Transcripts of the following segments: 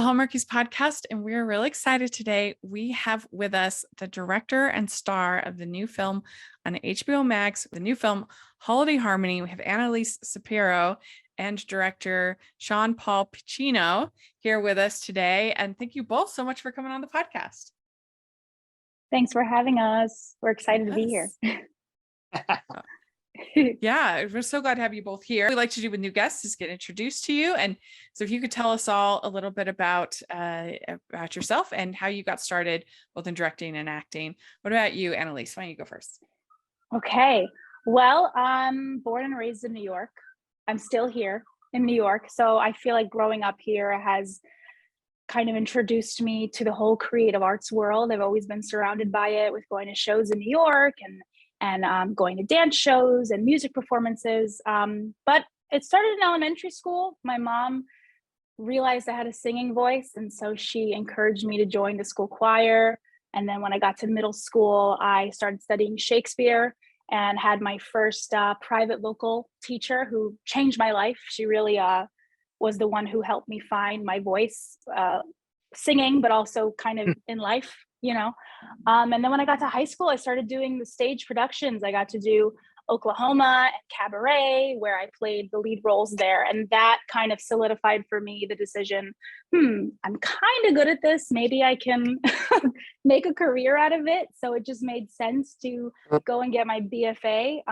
Hallmarkies podcast, and we're really excited today. We have with us the director and star of the new film on HBO Max, the new film Holiday Harmony. We have Annelise Cepero and director Shaun Piccinino here with us today. And thank you both so much for coming on the podcast. Thanks for having us. We're excited to be here. Yeah, we're so glad to have you both here. We like to do with new guests is get introduced to you. And so if you could tell us all a little bit about yourself and how you got started both in directing and acting. What about you, Annelise? Why don't you go first? Okay. Well, I'm born and raised in New York. I'm still here in New York. So I feel like growing up here has kind of introduced me to the whole creative arts world. I've always been surrounded by it with going to shows in New York and going to dance shows and music performances. But it started in elementary school. My mom realized I had a singing voice, and so she encouraged me to join the school choir. And then when I got to middle school, I started studying Shakespeare and had my first private vocal teacher who changed my life. She really was the one who helped me find my voice, singing, but also kind of in life. And then when I got to high school, I started doing the stage productions. I got to do Oklahoma and Cabaret, where I played the lead roles there. And that kind of solidified for me the decision, I'm kind of good at this. Maybe I can make a career out of it. So it just made sense to go and get my BFA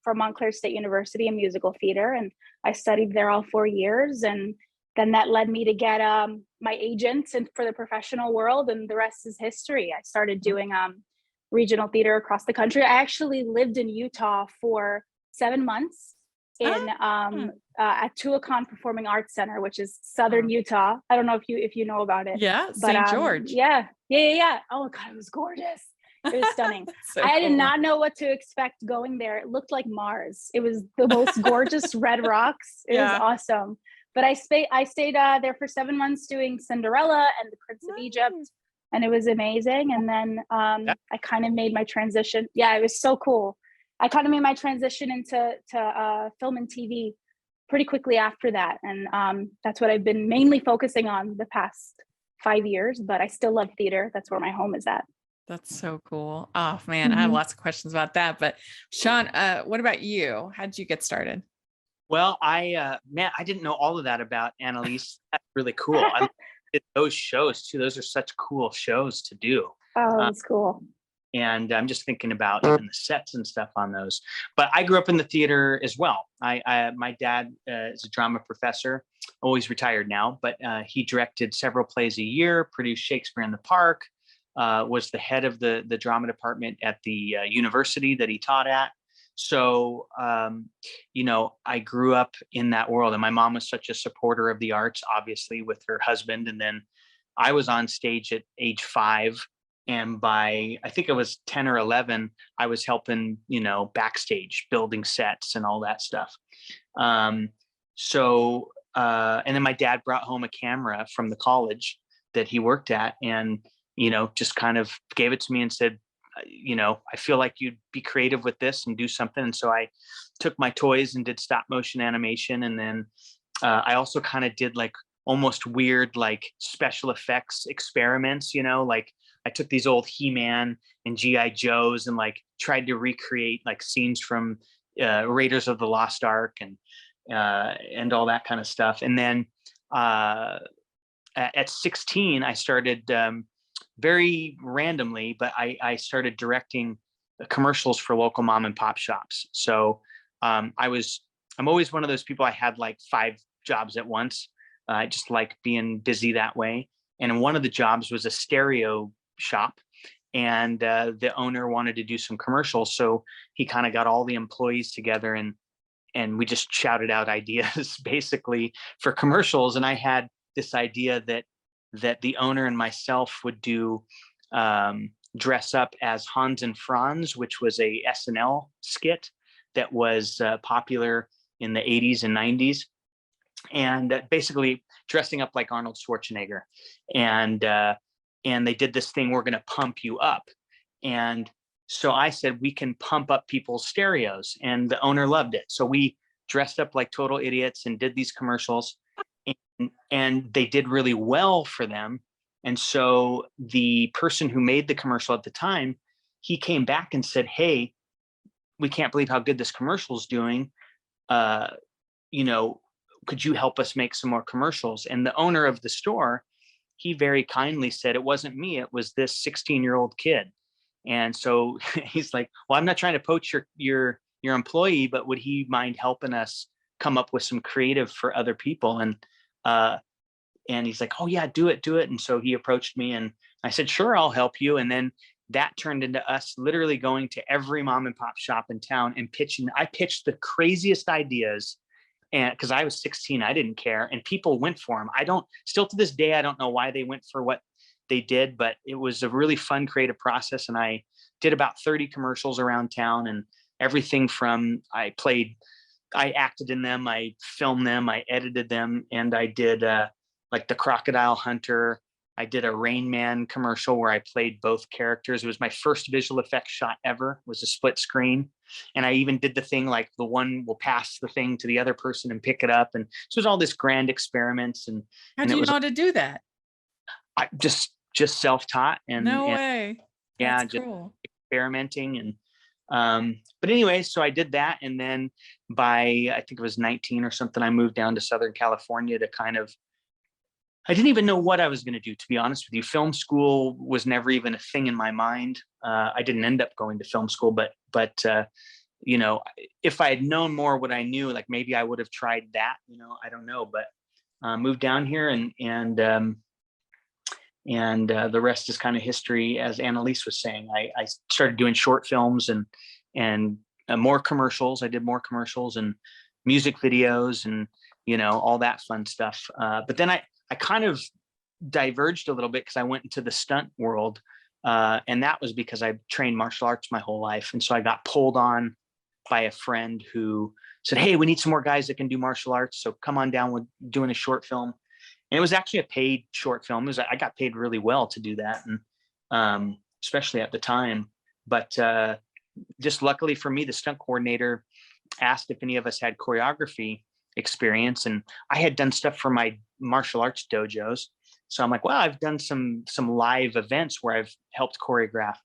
from Montclair State University in musical theater. And I studied there all 4 years. And then that led me to get my agent and for the professional world, and the rest is history. I started doing regional theater across the country. I actually lived in Utah for 7 months at Tuacahn Performing Arts Center, which is southern Utah. I don't know if you know about it. Yeah, St. George. Yeah. Oh God, it was gorgeous. It was stunning. So I cool. did not know what to expect going there. It looked like Mars. It was the most gorgeous red rocks. It was awesome. But I stayed there for 7 months doing Cinderella and the Prince of Egypt, and it was amazing. And then I kind of made my transition. Yeah, it was so cool. I kind of made my transition into film and TV pretty quickly after that, and that's what I've been mainly focusing on the past 5 years. But I still love theater. That's where my home is at. That's so cool. Oh man, I have lots of questions about that. But Shaun, what about you? How did you get started? Well, I didn't know all of that about Annelise. That's really cool. I did those shows too. Those are such cool shows to do. Oh, that's cool. And I'm just thinking about even the sets and stuff on those. But I grew up in the theater as well. My dad is a drama professor, always retired now, but he directed several plays a year, produced Shakespeare in the Park, was the head of the drama department at the university that he taught at. So, I grew up in that world, and my mom was such a supporter of the arts, obviously, with her husband. And then I was on stage at age 5. And by, I think it was 10 or 11, I was helping, backstage, building sets and all that stuff. And then my dad brought home a camera from the college that he worked at, and, just kind of gave it to me and said, I feel like you'd be creative with this and do something. And so I took my toys and did stop motion animation. And then I also kind of did like almost weird, like special effects experiments, like I took these old He-Man and G.I. Joes and like tried to recreate like scenes from Raiders of the Lost Ark and all that kind of stuff. And then at 16, I started very randomly, but I started directing commercials for local mom and pop shops. So I'm always one of those people. I had like 5 jobs at once. I just like being busy that way. And one of the jobs was a stereo shop, and the owner wanted to do some commercials. So he kind of got all the employees together and we just shouted out ideas basically for commercials. And I had this idea that the owner and myself would do dress up as Hans and Franz, which was a SNL skit that was popular in the 80s and 90s. And basically dressing up like Arnold Schwarzenegger. And they did this thing, we're going to pump you up. And so I said, we can pump up people's stereos. And the owner loved it. So we dressed up like total idiots and did these commercials. and they did really well for them. And so the person who made the commercial at the time, he came back and said, "Hey, we can't believe how good this commercial is doing. Uh, you know, could you help us make some more commercials?" And the owner of the store, he very kindly said, "It wasn't me, it was this 16-year-old kid." And so he's like, "Well, I'm not trying to poach your employee, but would he mind helping us come up with some creative for other people?" Uh, and he's like, "Oh yeah, do it, do it." And so he approached me, and I said, "Sure, I'll help you." And then that turned into us literally going to every mom and pop shop in town and pitching. I pitched the craziest ideas, and because I was 16, I didn't care, and people went for them. I don't still to this day, I don't know why they went for what they did, but it was a really fun creative process. And I did about 30 commercials around town, and everything from I acted in them, I filmed them, I edited them, and I did like the Crocodile Hunter. I did a Rain Man commercial where I played both characters. It was my first visual effects shot ever. It was a split screen. And I even did the thing like the one will pass the thing to the other person and pick it up. And so it was all this grand experiments. How And do it you was know how to do that? just self-taught No and way. yeah, That's just cool. experimenting. And but anyway, so I did that. And then by I think it was 19 or something, I moved down to Southern California to kind of I didn't even know what I was going to do, to be honest with you. Film school was never even a thing in my mind. I didn't end up going to film school, but you know, if I had known more what I knew, like maybe I would have tried that. You know, I don't know, but moved down here, and the rest is kind of history. As Annelise was saying, I started doing short films and more commercials. I did more commercials and music videos and all that fun stuff. But then I kind of diverged a little bit because I went into the stunt world, and that was because I trained martial arts my whole life, and so I got pulled on by a friend who said, "Hey, we need some more guys that can do martial arts, so come on down with doing a short film." And it was actually a paid short film. I got paid really well to do that, and especially at the time. But just luckily for me, the stunt coordinator asked if any of us had choreography experience, and I had done stuff for my martial arts dojos. So I'm like, well, I've done some live events where I've helped choreograph.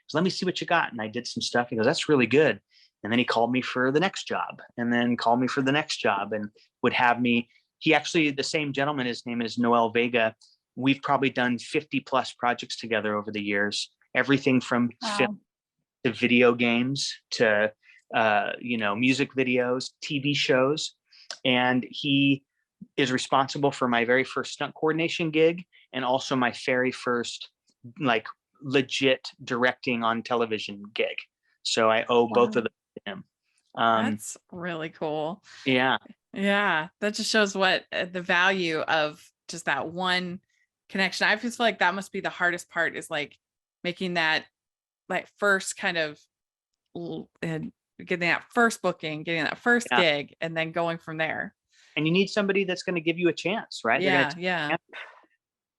So let me see what you got. And I did some stuff. He goes, "That's really good." And then he called me for the next job, and then called me for the next job, and would have me. He actually, the same gentleman, his name is Noel Vega. We've probably done 50 plus projects together over the years. Everything from film to video games to music videos, TV shows. And he is responsible for my very first stunt coordination gig and also my very first like legit directing on television gig. So I owe both of them to him. That's really cool. Yeah. Yeah. That just shows what the value of just that one connection. I just feel like that must be the hardest part, is like making that like first kind of and getting that first booking, getting that first gig, and then going from there. And you need somebody that's going to give you a chance, right? Yeah.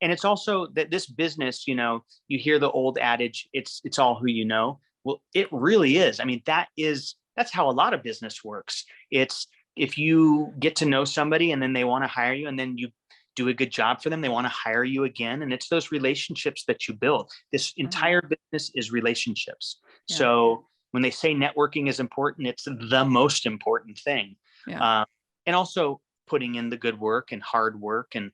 And it's also that this business, you hear the old adage, it's all who you know. Well, it really is. I mean, that's how a lot of business works. It's if you get to know somebody and then they want to hire you, and then you do a good job for them, they want to hire you again. And it's those relationships that you build. This entire business is relationships. Yeah. So when they say networking is important, it's the most important thing. Yeah. And also putting in the good work and hard work, and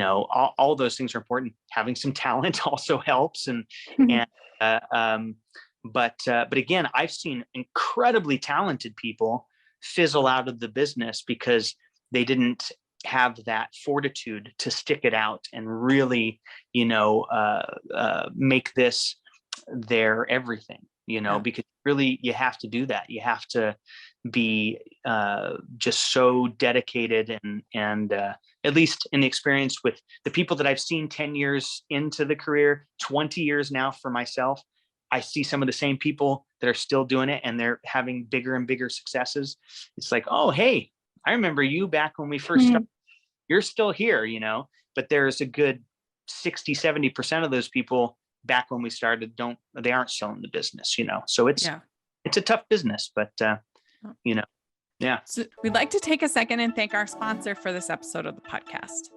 all those things are important. Having some talent also helps. But again, I've seen incredibly talented people fizzle out of the business because they didn't have that fortitude to stick it out and really make this their everything. Because really you have to do that. You have to be just so dedicated, and at least in the experience with the people that I've seen 10 years into the career, 20 years now for myself, I see some of the same people that are still doing it, and they're having bigger and bigger successes. It's like, oh, hey, I remember you back when we first started. You're still here, but there's a good 60-70% of those people back when we started they aren't still in the business, so it's a tough business, but yeah. So we'd like to take a second and thank our sponsor for this episode of the podcast.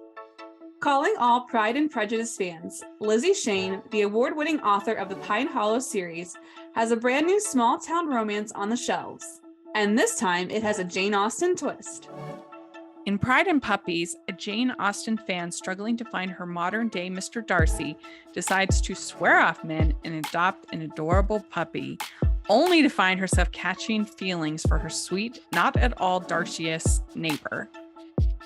Calling all Pride and Prejudice fans, Lizzie Shane, the award-winning author of the Pine Hollow series, has a brand new small-town romance on the shelves. And this time, it has a Jane Austen twist. In Pride and Puppies, a Jane Austen fan struggling to find her modern-day Mr. Darcy decides to swear off men and adopt an adorable puppy, only to find herself catching feelings for her sweet, not at all Darcy-esque neighbor.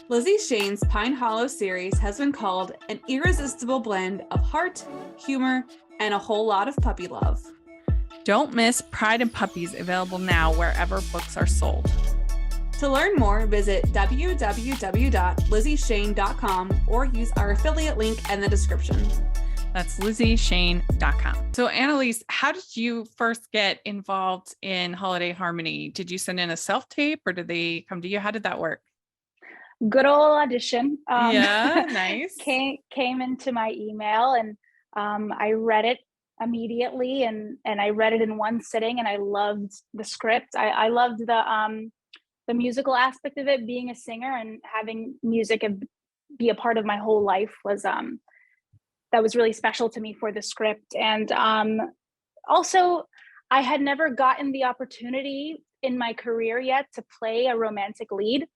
Lizzie Shane's Pine Hollow series has been called an irresistible blend of heart, humor, and a whole lot of puppy love. Don't miss Pride and Puppies, available now wherever books are sold. To learn more, visit www.lizzieshane.com or use our affiliate link in the description. That's lizzieshane.com. So Annelise, how did you first get involved in Holiday Harmony? Did you send in a self-tape or did they come to you? How did that work? Good old audition. Yeah, nice. came into my email, and I read it immediately, and I read it in one sitting, and I loved the script. I loved the musical aspect of it. Being a singer and having music be a part of my whole life was that was really special to me for the script. And also, I had never gotten the opportunity in my career yet to play a romantic lead.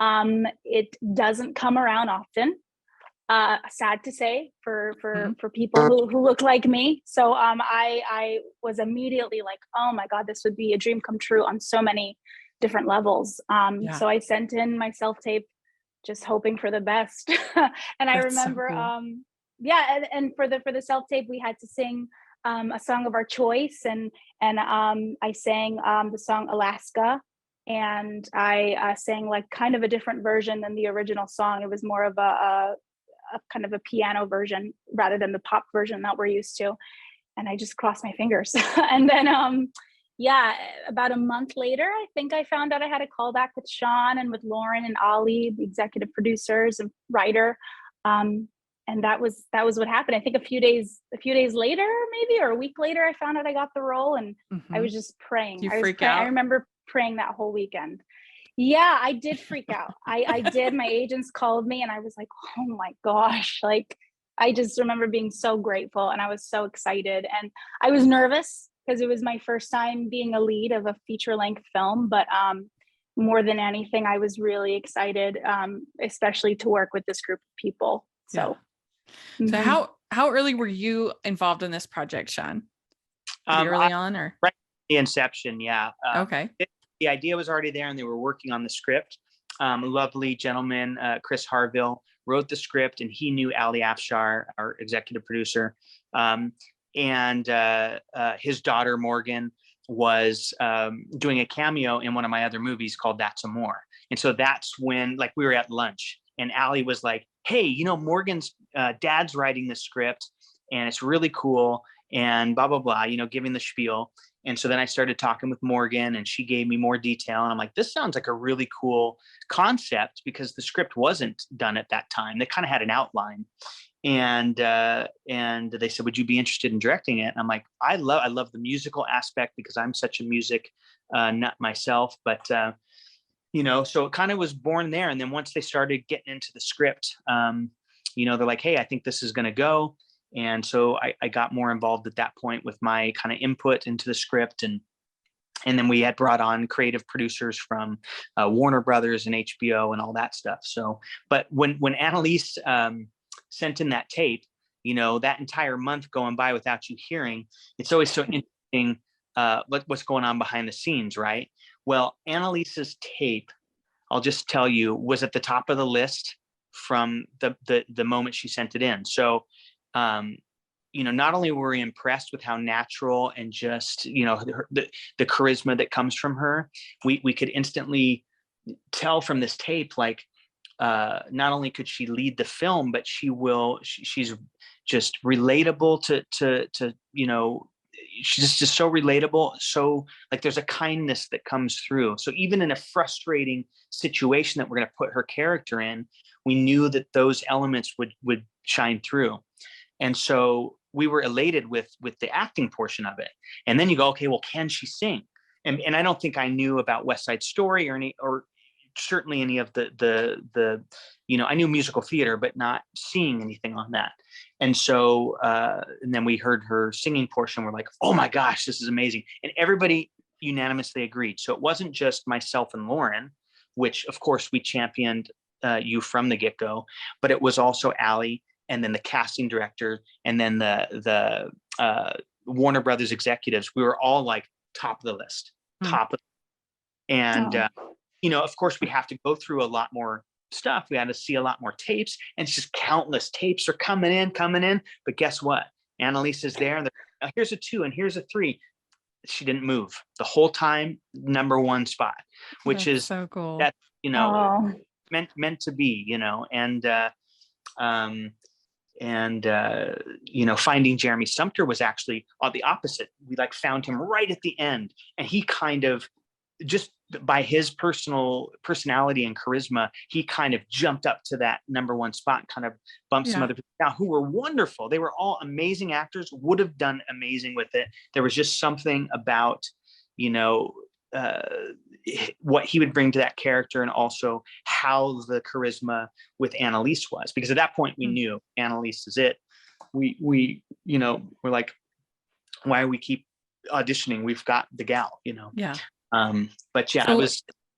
It doesn't come around often, sad to say, for people who look like me. So I was immediately like, oh my God, this would be a dream come true on so many different levels. So I sent in my self-tape just hoping for the best. And I remember, so cool. And for the self-tape, we had to sing a song of our choice, and I sang the song Alaska. And I sang like kind of a different version than the original song. It was more of a kind of a piano version rather than the pop version that we're used to. And I just crossed my fingers. And then, about a month later, I think I found out I had a call back with Shaun and with Lauren and Ollie, the executive producers and writer. And that was what happened. I think a few days later, maybe, or a week later, I found out I got the role, and I was just praying. You freak out? I remember praying that whole weekend. Yeah, I did freak out. I did. My agents called me, and I was like, oh my gosh. Like, I just remember being so grateful, and I was so excited, and I was nervous because it was my first time being a lead of a feature-length film. But more than anything, I was really excited, especially to work with this group of people. So, So how early were you involved in this project, Shaun? Early on, or right at the inception? Yeah. Okay. The idea was already there, and they were working on the script. A lovely gentleman, Chris Harville, wrote the script, and he knew Ali Afshar, our executive producer, and his daughter Morgan was doing a cameo in one of my other movies called That's Amore. And so that's when, like, we were at lunch, and Ali was like, hey, Morgan's dad's writing the script, and it's really cool, and blah, blah, blah, giving the spiel. And so then I started talking with Morgan, and she gave me more detail. And I'm like, this sounds like a really cool concept, because the script wasn't done at that time. They kind of had an outline. And they said, would you be interested in directing it? And I'm like, I love the musical aspect, because I'm such a music nut myself. But, so it kind of was born there. And then once they started getting into the script, they're like, hey, I think this is going to go. And so I got more involved at that point with my kind of input into the script. And then we had brought on creative producers from Warner Brothers and HBO and all that stuff. So, but when Annelise sent in that tape, that entire month going by without you hearing, it's always so interesting what's going on behind the scenes, right? Well, Annelise's tape, I'll just tell you, was at the top of the list from the moment she sent it in. So, not only were we impressed with how natural and just, the charisma that comes from her, we could instantly tell from this tape, like, not only could she lead the film, but she's just relatable to she's just so relatable. So, like, there's a kindness that comes through. So even in a frustrating situation that we're going to put her character in, we knew that those elements would shine through. And so we were elated with the acting portion of it. And then you go, okay, well, can she sing? And I don't think I knew about West Side Story or certainly any of the I knew musical theater, but not seeing anything on that. And so, and then we heard her singing portion. We're like, oh my gosh, this is amazing. And everybody unanimously agreed. So it wasn't just myself and Lauren, which of course we championed you from the get-go, but it was also Allie, and then the casting director, and then the Warner Brothers executives. We were all like top of the list, top of, and of course we have to go through a lot more stuff. We had to see a lot more tapes, and it's just countless tapes are coming in. But guess what? Annelise is there, and here's a 2 and here's a 3. She didn't move the whole time. Number 1 spot, which That's is so cool. That meant to be, finding Jeremy Sumpter was actually on the opposite. We like found him right at the end, and he kind of, just by his personality and charisma, he kind of jumped up to that number 1 spot, kind of bumped some other people down who were wonderful. They were all amazing actors, would have done amazing with it. There was just something about, what he would bring to that character, and also how the charisma with Annelise was, because at that point we knew Annelise is it. We're like, why do we keep auditioning? We've got the gal, Yeah. But yeah, so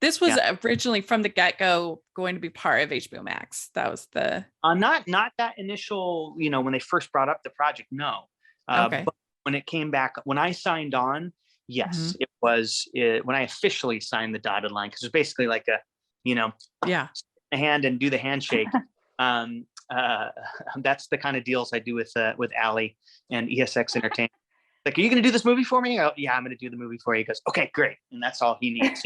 this was originally from the get-go going to be part of HBO Max. That was the not that initial, when they first brought up the project. No. Okay. But when it came back, when I signed on, yes, it was when I officially signed the dotted line, because it was basically like a hand and do the handshake. That's the kind of deals I do with Allie and ESX Entertainment. Like, are you going to do this movie for me? Yeah, I'm going to do the movie for you. He goes, okay, great. And that's all he needs.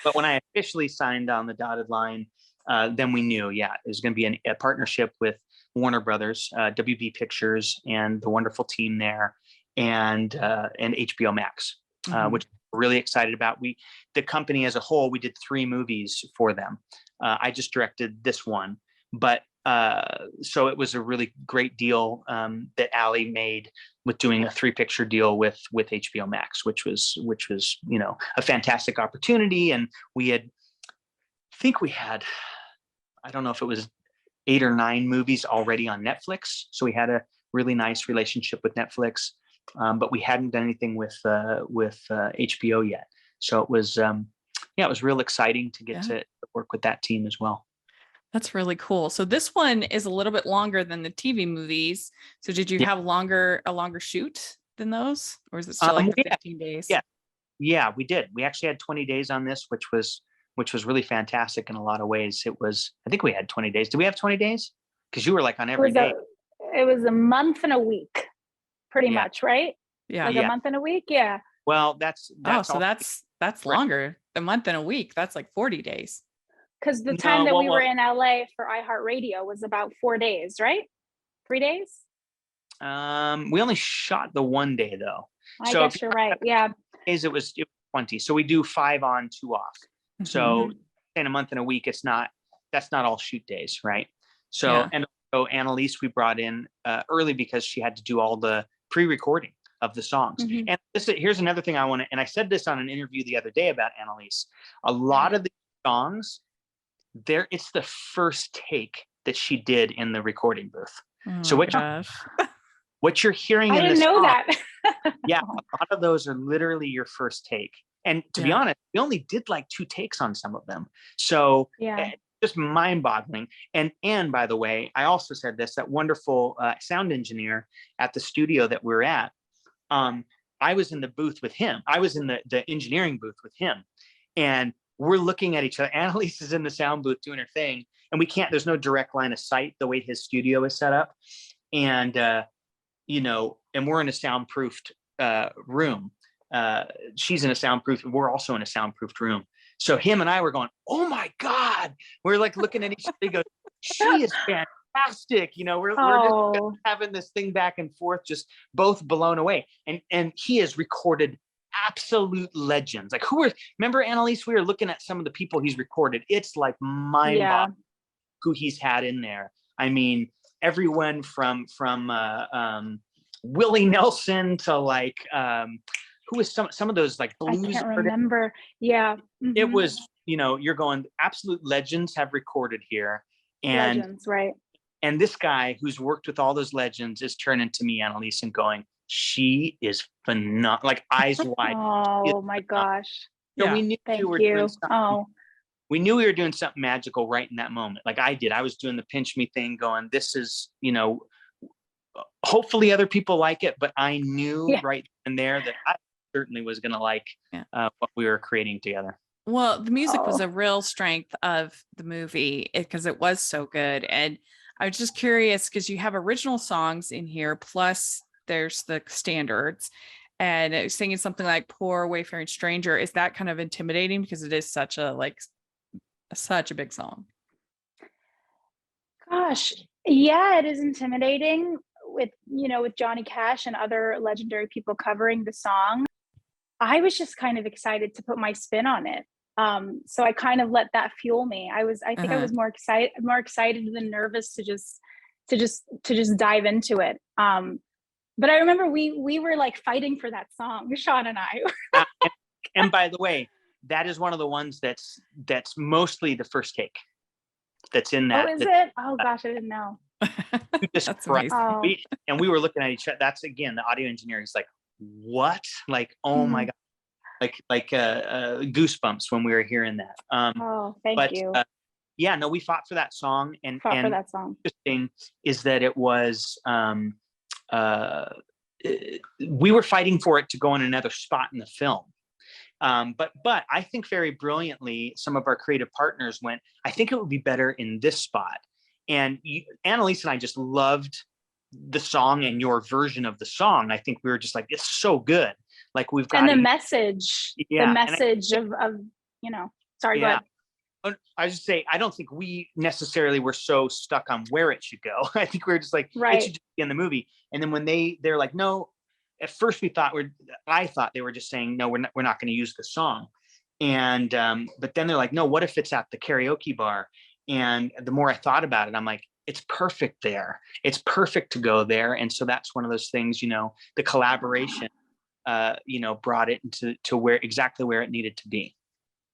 But when I officially signed on the dotted line, then we knew, it was going to be a partnership with Warner Brothers, WB Pictures, and the wonderful team there, and HBO Max, which we're really excited about. The company as a whole, we did 3 movies for them. I just directed this one, but so it was a really great deal that Allie made with doing a 3-picture deal with HBO Max, which was a fantastic opportunity. And I think we had, I don't know if it was 8 or 9 movies already on Netflix, so we had a really nice relationship with Netflix, but we hadn't done anything with HBO yet. So it was it was real exciting to get to work with that team as well. That's really cool. So this one is a little bit longer than the TV movies. So did you have a longer shoot than those, or is it still like the 15 days? Yeah, we did. We actually had 20 days on this, which was really fantastic in a lot of ways. I think we had 20 days. Did we have 20 days? Because you were like on every day. It was a month and a week, pretty much, right? Yeah. Like a month and a week. Yeah. Well, that's that's longer. A month and a week. That's like 40 days. Because the time that we were in LA for iHeartRadio was about 4 days, right? 3 days? We only shot the 1 day though. I guess you're right. Yeah. Days it was 20. So we do 5 on, 2 off. So in a month and a week, that's not all shoot days, right? So and so Annelise we brought in early because she had to do all the pre-recording of the songs. And here's another thing I want to, and I said this on an interview the other day about Annelise. A lot of the songs, it's the first take that she did in the recording booth. So what you're hearing in this song, I didn't know that. A lot of those are literally your first take. And to be honest, we only did like 2 takes on some of them. So just mind-boggling. And by the way, I also said this, that wonderful sound engineer at the studio that we're at, I was in the booth with him. I was in the engineering booth with him. And we're looking at each other. Annelise is in the sound booth doing her thing, and there's no direct line of sight the way his studio is set up. And, and we're in a soundproofed room. She's in a soundproof, and we're also in a soundproofed room. So him and I were going, oh my God. We're like looking at each other. He goes, she is fantastic. We're just having this thing back and forth, just both blown away. And he has recorded absolute legends. Like remember Annelise, we were looking at some of the people he's recorded. It's like mind-boggling who he's had in there. I mean, everyone from Willie Nelson to like who was some of those like I blues can't artists. remember. Yeah. It Mhm. was, you're going, absolute legends have recorded here. And Legends, right? this guy who's worked with all those legends is turning to me, Annelise, and going, she is phenomenal, like eyes wide. Oh my gosh. So Yeah. we knew we Thank were doing you. something. Oh, We knew we were doing something magical right in that moment. Like I did. I was doing the pinch me thing, going, this is, hopefully other people like it, but I knew yeah. right then and there that I certainly was going to like Yeah. what we were creating together. Well, the music was Oh. a real strength of the movie because it was so good. And I was just curious because you have original songs in here, plus there's the standards. And singing something like "Poor Wayfaring Stranger," is that kind of intimidating because it is such a such a big song? Gosh, yeah, it is intimidating with Johnny Cash and other legendary people covering the song. I was just kind of excited to put my spin on it. So I kind of let that fuel me. I think I Uh-huh. was more excited than nervous to just dive into it. But I remember we were like fighting for that song, Shaun and I. Uh, and by the way, that is one of the ones that's mostly the first take that's in Oh, that. is it? Oh gosh, I didn't know. You just That's cried. amazing. Oh, We were looking at each other. That's again the audio engineer. He's like, "What? Like, oh my mhm. god!" Like goosebumps when we were hearing that. Oh, thank But you. yeah, no, we fought for that song, and Fought for that song. interesting is that it was uh, we were fighting for it to go in another spot in the film. But I think very brilliantly, some of our creative partners went, I think it would be better in this spot. And Annelise and I just loved the song and your version of the song. I think we were just like, it's so good. Like we've got And the to, message, yeah, sorry, go yeah. ahead. I just say, I don't think we necessarily were so stuck on where it should go. I think we were just like, it Right. should just be in the movie. And then when they're like, no, at first I thought they were just saying, no, we're not going to use the song. And, but then they're like, no, what if it's at the karaoke bar? And the more I thought about it, I'm like, it's perfect there. It's perfect to go there. And so that's one of those things, the collaboration, brought it to exactly where it needed to be.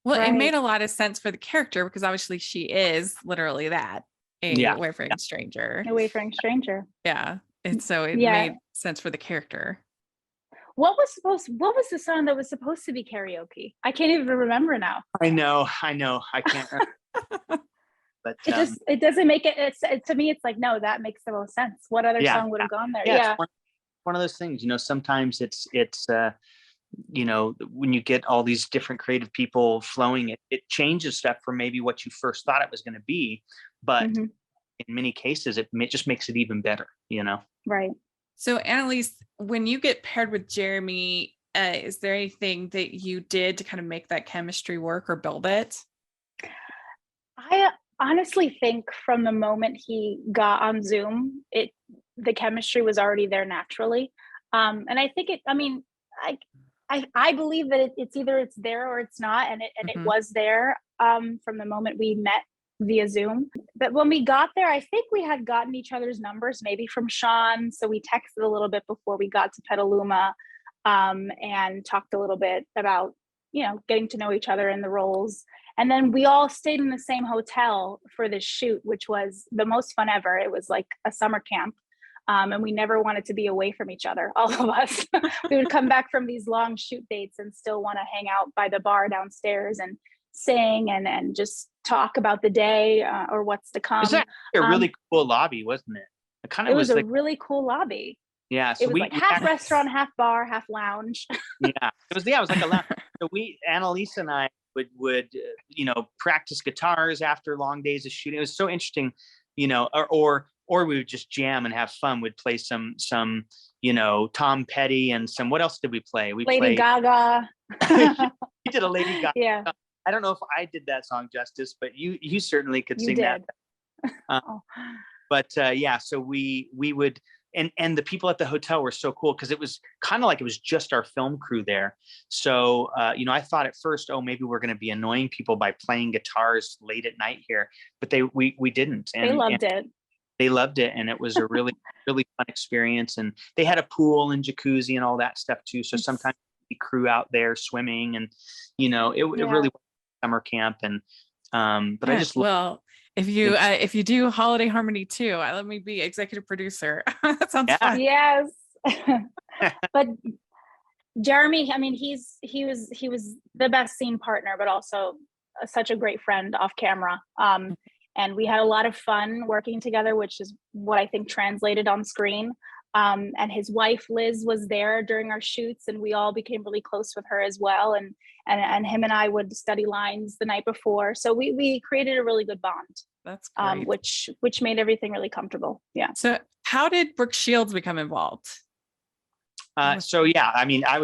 Well, it Right. made a lot of sense for the character because obviously she is literally that, a Yeah. wayfaring stranger. A Wayfaring Stranger. Yeah. And so it Yeah. made sense for the character. What was the song that was supposed to be karaoke? I can't even remember now. I know. I can't remember. But It doesn't make it, to me, it's like, no, that makes the most sense. What other Yeah. song would have gone there? yeah, Yeah. it's one of those things, sometimes it's when you get all these different creative people flowing, it changes stuff from maybe what you first thought it was going to be, but Mhm. in many cases it just makes it even better. Right. So Annalise, when you get paired with Jeremy, is there anything that you did to kind of make that chemistry work or build it? I honestly think from the moment he got on Zoom, the chemistry was already there naturally. And I think I believe that it's either it's there or it's not, and it Mhm. was there from the moment we met via Zoom. But when we got there, I think we had gotten each other's numbers, maybe from Shaun. So we texted a little bit before we got to Petaluma, and talked a little bit about getting to know each other in the roles. And then we all stayed in the same hotel for this shoot, which was the most fun ever. It was like a summer camp. And we never wanted to be away from each other, all of us. We would come back from these long shoot dates and still want to hang out by the bar downstairs and sing and just talk about the day, or what's to come. It was actually a really cool lobby, wasn't it? It was a like, really cool lobby. yeah. It So was we like half actually, restaurant, half bar, half lounge. yeah, it was like a lounge. So Annalise and I would practice guitars after long days of shooting. It was so interesting, or we would just jam and have fun. We'd play some Tom Petty and what else did we play? We Lady played Gaga. we did a Lady Gaga. Yeah, I don't know if I did that song justice, but you certainly could you sing did. that. Oh. But yeah, so we would, and the people at the hotel were so cool because it was kind of like it was just our film crew there. So I thought at first, oh, maybe we're going to be annoying people by playing guitars late at night here, but we didn't. They loved it. They loved it, and it was a really really fun experience. And they had a pool and jacuzzi and all that stuff too. So sometimes crew out there swimming, and it really was summer camp. And but I just if you do Holiday Harmony too, let me be executive producer. That sounds fun. Yes. But Jeremy, I mean, he was the best scene partner, but also such a great friend off camera. And we had a lot of fun working together, which is what I think translated on screen. And his wife Liz was there during our shoots, and we all became really close with her as well. And him and I would study lines the night before, so we created a really good bond. That's great. Which made everything really comfortable. Yeah. So how did Brooke Shields become involved? So yeah, I mean, I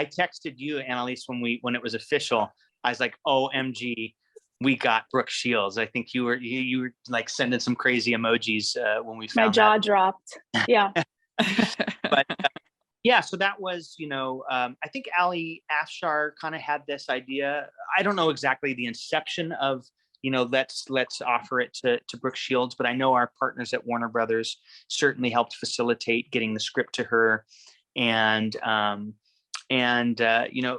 texted you, Annelise, when it was official. I was like, OMG, we got Brooke Shields. I think you were like sending some crazy emojis when we found my jaw dropped. Yeah. But yeah, so that was, I think Ali Afshar kind of had this idea. I don't know exactly the inception of, let's offer it to Brooke Shields, but I know our partners at Warner Brothers certainly helped facilitate getting the script to her. And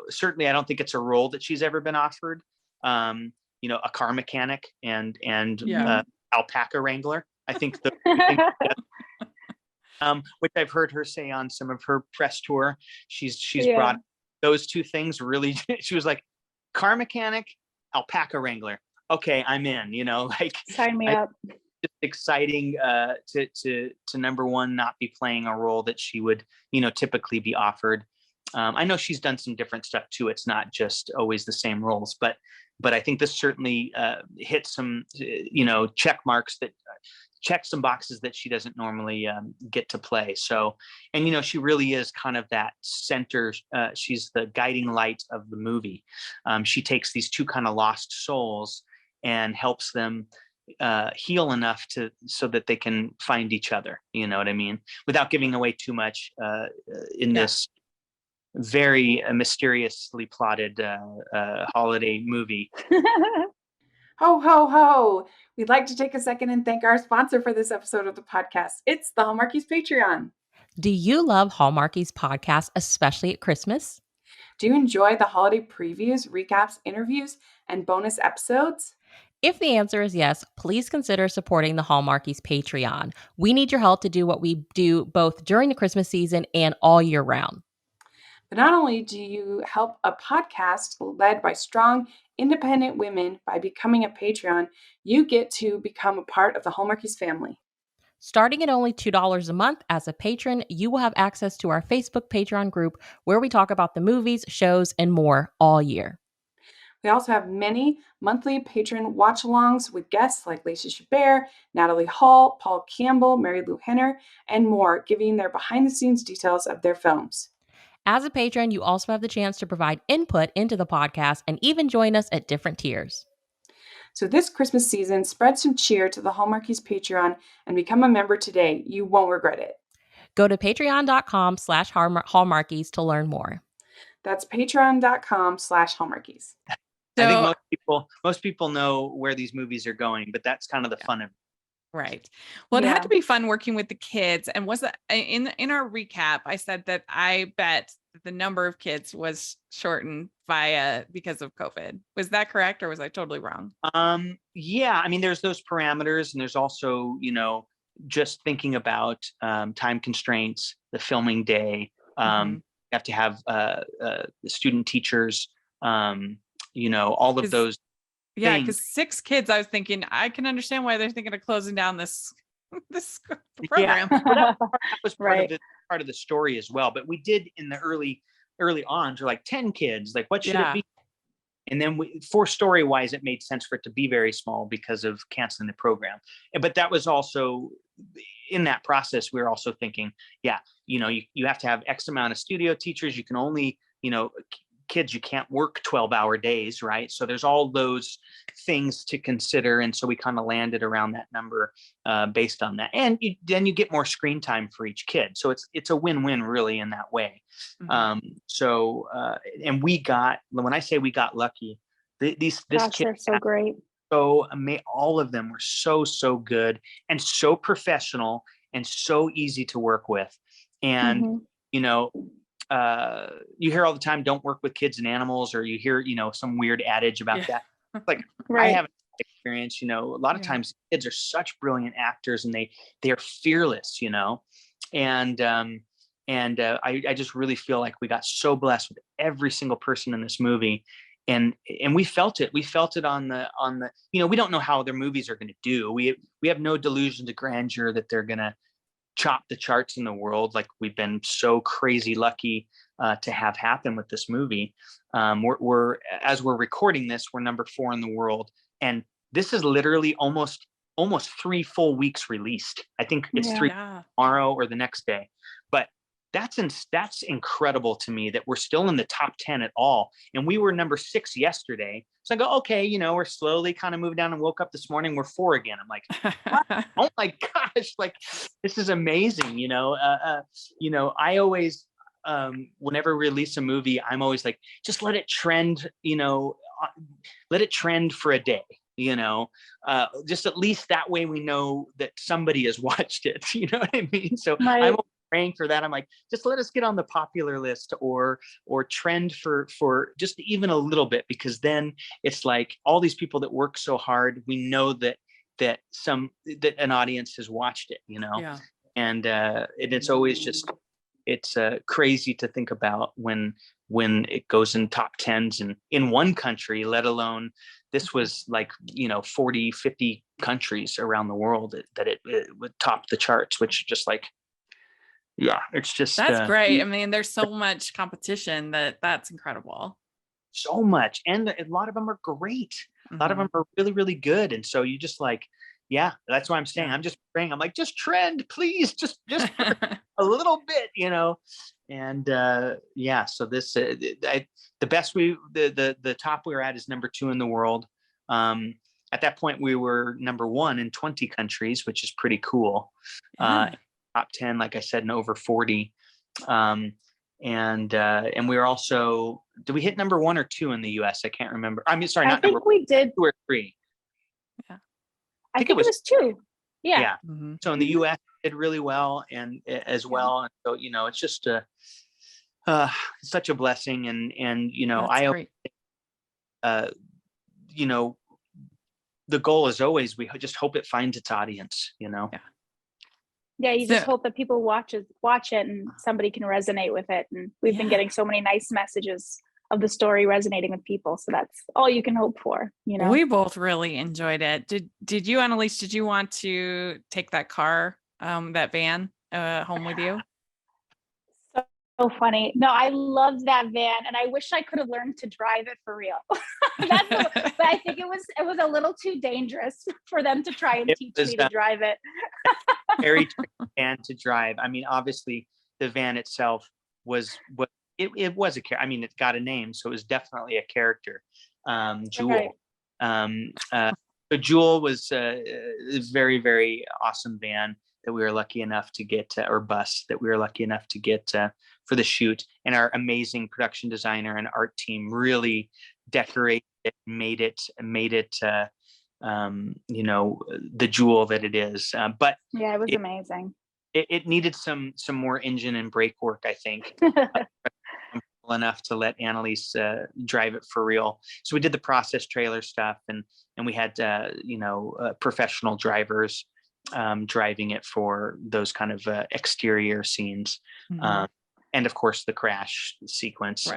certainly I don't think it's a role that she's ever been offered. A car mechanic and alpaca wrangler. I think which I've heard her say on some of her press tour. She's brought those two things really. She was like, car mechanic, alpaca wrangler. Okay, I'm in. Like, sign me up. Just exciting to number one, not be playing a role that she would typically be offered. I know she's done some different stuff too. It's not just always the same roles, but I think this certainly hit some check some boxes that she doesn't normally get to play. So, and she really is kind of that center. She's the guiding light of the movie. She takes these two kind of lost souls and helps them heal enough so that they can find each other. You know what I mean? Without giving away too much in this very mysteriously plotted holiday movie. Ho, ho, ho. We'd like to take a second and thank our sponsor for this episode of the podcast. It's the Hallmarkies Patreon. Do you love Hallmarkies podcast, especially at Christmas? Do you enjoy the holiday previews, recaps, interviews, and bonus episodes? If the answer is yes, please consider supporting the Hallmarkies Patreon. We need your help to do what we do both during the Christmas season and all year round. But not only do you help a podcast led by strong, independent women by becoming a Patreon, you get to become a part of the Hallmarkies family. Starting at only $2 a month as a patron, you will have access to our Facebook Patreon group where we talk about the movies, shows, and more all year. We also have many monthly patron watch-alongs with guests like Lacey Chabert, Natalie Hall, Paul Campbell, Mary Lou Henner, and more, giving their behind-the-scenes details of their films. As a patron, you also have the chance to provide input into the podcast and even join us at different tiers. So this Christmas season, spread some cheer to the Hallmarkies Patreon and become a member today. You won't regret it. Go to patreon.com/Hallmarkies to learn more. That's patreon.com/Hallmarkies. So, I think most people know where these movies are going, but that's kind of the fun of it. Right. Well, it had to be fun working with the kids. And was that in our recap, I said that I bet the number of kids was shortened because of COVID. Was that correct? Or was I totally wrong? Yeah. I mean, there's those parameters, and there's also, just thinking about time constraints, the filming day. You have to have student teachers, all of those. Yeah, because 6 kids, I was thinking, I can understand why they're thinking of closing down this program. Yeah. Well, that was part of the story as well. But we did in the early on to like 10 kids. Like, what should it be? And then for story wise, it made sense for it to be very small because of canceling the program. But that was also in that process. We were also thinking, you have to have X amount of studio teachers. You can only, kids, you can't work 12-hour days, right? So there's all those things to consider, and so we kind of landed around that number based on that. And then you get more screen time for each kid, so it's a win-win really in that way. And we got, when I say we got lucky, this kids are so great. So all of them were so good and so professional and so easy to work with, and you hear all the time, don't work with kids and animals, or you hear, some weird adage about that. Like, I Right. haven't experienced, a lot of times kids are such brilliant actors, and they are fearless, and I just really feel like we got so blessed with every single person in this movie. And we felt it. We felt it on the, we don't know how their movies are going to do. We have no delusions of grandeur that they're going to chop the charts in the world, like we've been so crazy lucky to have happen with this movie. We're as we're recording this, we're number 4 in the world, and this is literally almost 3 full weeks released. I think it's 3 tomorrow or the next day, but that's incredible to me that we're still in the top 10 at all. And we were number 6 yesterday. So I go, okay, we're slowly kind of moving down, and woke up this morning, we're 4 again. I'm like, what? Oh my gosh, like this is amazing. I always, whenever we release a movie, I'm always like, just let it trend, let it trend for a day, just at least that way we know that somebody has watched it. You know what I mean? So I'm praying for that. I'm like, just let us get on the popular list or trend for just even a little bit, because then it's like all these people that work so hard, we know that an audience has watched it, and it's always just, it's crazy to think about when it goes in top 10s and in one country, let alone this was like 40, 50 countries around the world that it would top the charts, which just like, it's just, that's great. I mean, there's so much competition that's incredible. So much, and a lot of them are great. A lot of them are really, really good, and so you just like, that's why I'm saying, I'm just praying. I'm like, just trend, please, just a little bit, and so this the best the top we were at is number 2 in the world. At that point we were number 1 in 20 countries, which is pretty cool. Top 10, like I said, in over 40. And we were also, did we hit number 1 or 2 in the US? I can't remember. I mean, sorry, I not think number we did 2 or 3. Yeah. I think it was 2. Yeah. So in the US it did really well, and as well. And so, it's just such a blessing. And That's I, the goal is always, we just hope it finds its audience, Yeah, you just hope that people watch it and somebody can resonate with it. And we've been getting so many nice messages of the story resonating with people. So that's all you can hope for, We both really enjoyed it. Did you, Annelise, did you want to take that car, that van home with you? So funny. No, I love that van, and I wish I could have learned to drive it for real. But I think it was a little too dangerous for them to try and teach me to drive it. Very tricky van to drive. I mean, obviously the van itself was it was a character. I mean, it got a name, so it was definitely a character. Jewel. Right. So Jewel was a very, very awesome van that we were lucky enough to get, or bus that we were lucky enough to get for the shoot. And our amazing production designer and art team really decorated it, made it the jewel that it is. But it was amazing. It needed some more engine and brake work, I think. Enough to let Annelise drive it for real. So we did the process trailer stuff, and we had professional drivers driving it for those kind of exterior scenes. And of course the crash sequence,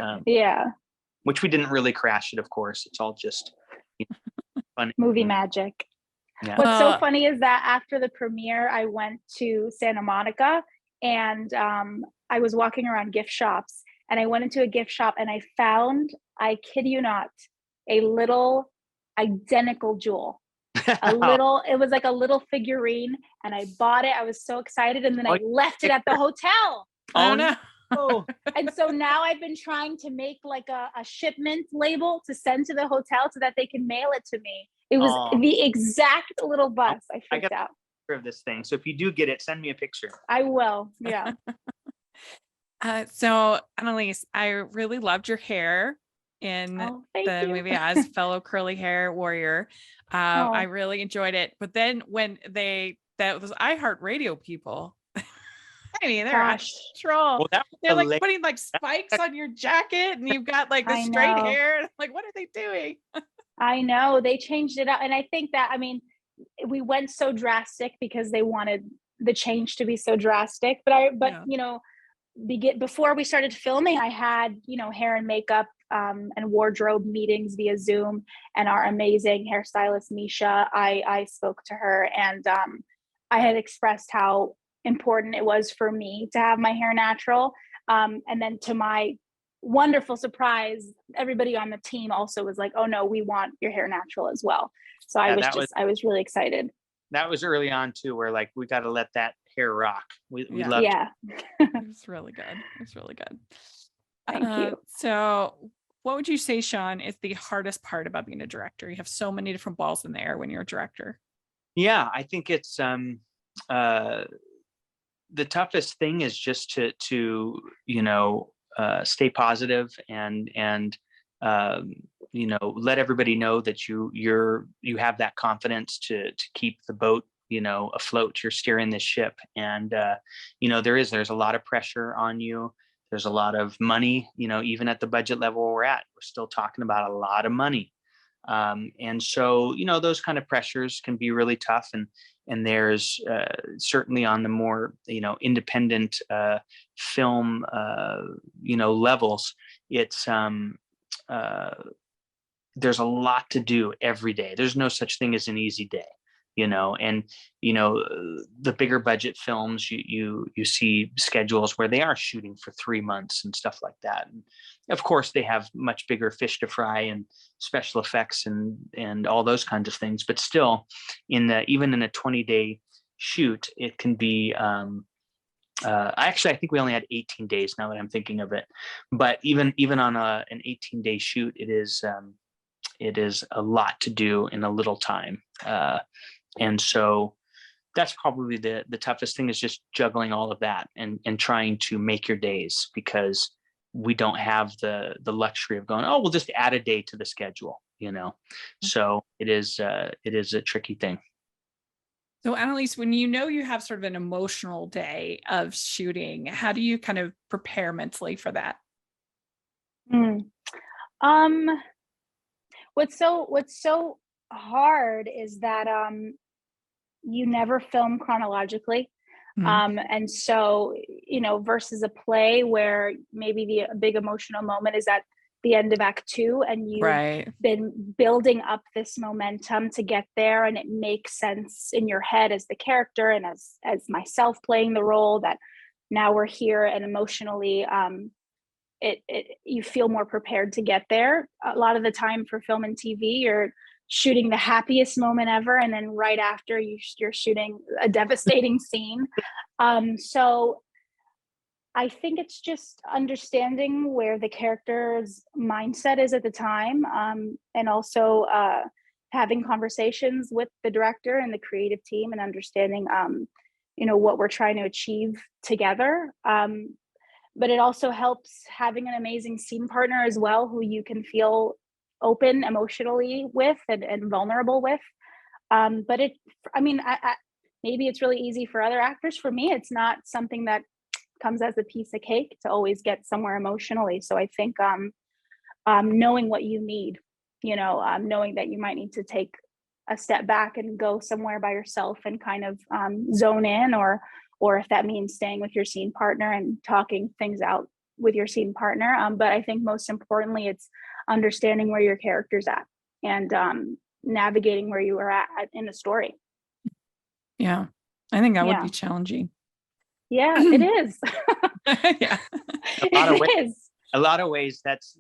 which we didn't really crash it, of course. It's all just fun movie magic. What's so funny is that after the premiere, I went to Santa Monica, and I was walking around gift shops, and I went into a gift shop, and I found, I kid you not, a little identical Jewel. It was like a little figurine, and I bought it. I was so excited, and then I left it at the hotel. Oh no. And so now I've been trying to make like a shipment label to send to the hotel so that they can mail it to me. It was the exact little bus. I freaked out. Of this thing. So if you do get it, send me a picture. I will. Yeah. So Annelise, I really loved your hair in the movie as fellow curly hair warrior. I really enjoyed it. But then when that was iHeartRadio people. I mean, they're out of Gosh, control. Well, that was They're like hilarious. putting like spikes on your jacket, and you've got like the I straight know. hair. Like, what are they doing? I know they changed it up, and I think that, I mean, we went so drastic because they wanted the change to be so drastic. But Yeah. you know, before we started filming, I had, you know, hair and makeup and wardrobe meetings via Zoom, and our amazing hairstylist Misha. I spoke to her, and I had expressed how important it was for me to have my hair natural. And then to my wonderful surprise, everybody on the team also was like, "Oh no, we want your hair natural as well." So Yeah, that was I was really excited. early on too, where like we got to let that hair rock. We Yeah. loved. Yeah, It was really good. It was really good. thank you. So, what would you say, Shaun, is the hardest part about being a director? You have so many different balls in the air when you're a director. Yeah, I think it's uh the toughest thing is just to stay positive and um, let everybody know that you have that confidence to keep the boat afloat. You're steering this ship, and there's a lot of pressure on you. There's a lot of money, even at the budget level we're at. We're still talking about a lot of money. And so those kind of pressures can be really tough, and there's certainly on the more independent film levels, it's uh, there's a lot to do every day. There's no such thing as an easy day, and the bigger budget films, you see schedules where they are shooting for 3 months and stuff like that. And of course they have much bigger fish to fry and special effects and all those kinds of things. But still, even in a 20-day shoot, it can be I think we only had 18 days now that I'm thinking of it. But even on an 18-day shoot, it is a lot to do in a little time. And so that's probably the toughest thing, is just juggling all of that and trying to make your days, because we don't have the luxury of going, oh, we'll just add a day to the schedule. So it is a tricky thing. So, Annelise, when you have sort of an emotional day of shooting, how do you kind of prepare mentally for that? Mm. Um, what's so hard is that you never film chronologically. Mhm. And so, versus a play where maybe the big emotional moment is at the end of act two, and you've Right. been building up this momentum to get there, and it makes sense in your head as the character and as myself playing the role, that now we're here, and emotionally you feel more prepared to get there. A lot of the time for film and TV, you're shooting the happiest moment ever, and then right after you're shooting a devastating scene. So I think it's just understanding where the character's mindset is at the time, and also having conversations with the director and the creative team, and understanding what we're trying to achieve together. But it also helps having an amazing scene partner as well, who you can feel open emotionally with, and vulnerable with. But maybe it's really easy for other actors. For me, it's not something that comes as a piece of cake to always get somewhere emotionally. So I think knowing what you need, knowing that you might need to take a step back and go somewhere by yourself and kind of zone in, or if that means staying with your scene partner and talking things out with your scene partner. But I think most importantly, it's understanding where your character's at, and navigating where you are at in the story. Yeah. I think that would Yeah. be challenging. Yeah, it is. Yeah. A lot of ways that's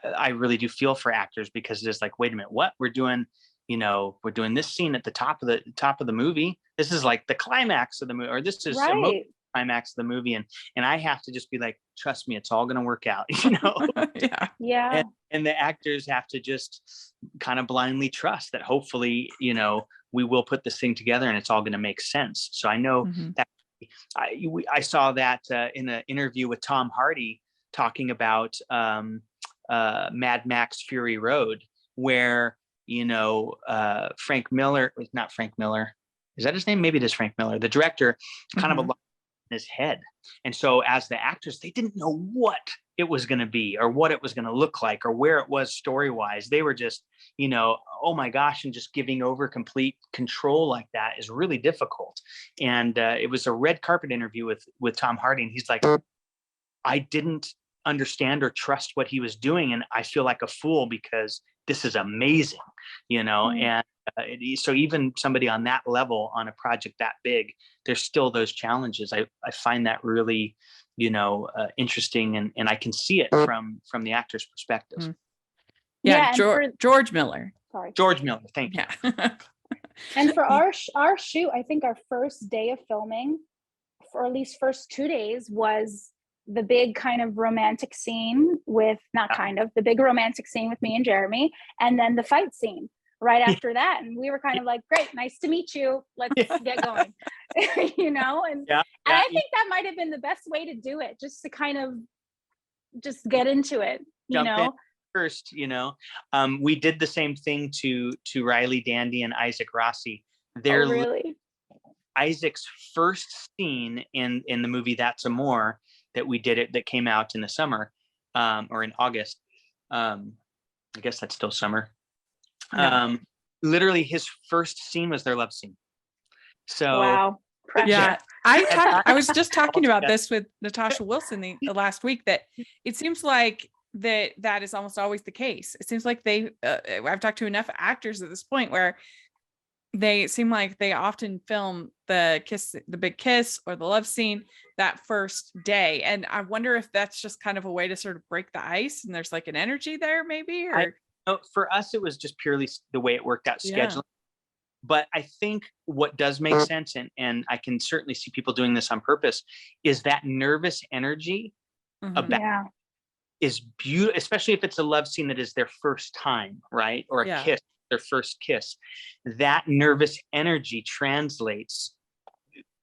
I really do feel for actors, because it's like, wait a minute, what we're doing this scene at the top of the movie. This is like the climax of the movie, or this is right. climax of the movie, and I have to just be like, trust me, it's all going to work out. Yeah. Yeah. And the actors have to just kind of blindly trust that hopefully we will put this thing together and it's all going to make sense. So I know Mhm. that I saw that in an interview with Tom Hardy, talking about Mad Max Fury Road, where not Frank Miller, is that his name? Maybe it is Frank Miller. The director kind of a lot in his head. And so as the actors, they didn't know what it was going to be or what it was going to look like or where it was story-wise. They were just, oh my gosh, and just giving over complete control like that is really difficult. And it was a red carpet interview with Tom Hardy. And he's like, I didn't understand or trust what he was doing. And I feel like a fool because this is amazing, and so even somebody on that level on a project that big, there's still those challenges. I find that really, interesting, and I can see it from the actor's perspective. Yeah, George Miller. Sorry, George Miller. Thank you. Yeah. And for our shoot, I think our first day of filming, or at least first 2 days, was the big kind of romantic scene with the big romantic scene with me and Jeremy, and then the fight scene right after that. And we were kind of like, great, nice to meet you. Let's get going, and I think that might have been the best way to do it, just to kind of just get into it, Jump in first, we did the same thing to Riley Dandy and Isaac Rossi. They're really Isaac's first scene in the movie That's Amore that came out in the summer, or in August. I guess that's still summer. Yeah. Literally his first scene was their love scene. So wow. Yeah, I was just talking about this with Natasha Wilson the last week, that it seems like that is almost always the case. It seems like I've talked to enough actors at this point where they seem like they often film the big kiss or the love scene that first day. And I wonder if that's just kind of a way to sort of break the ice, and there's like an energy there maybe, or for us, it was just purely the way it worked out scheduling. Yeah. But I think what does make sense, and I can certainly see people doing this on purpose, is that nervous energy about is beautiful, especially if it's a love scene that is their first time, right? Or a kiss, their first kiss. That nervous energy translates.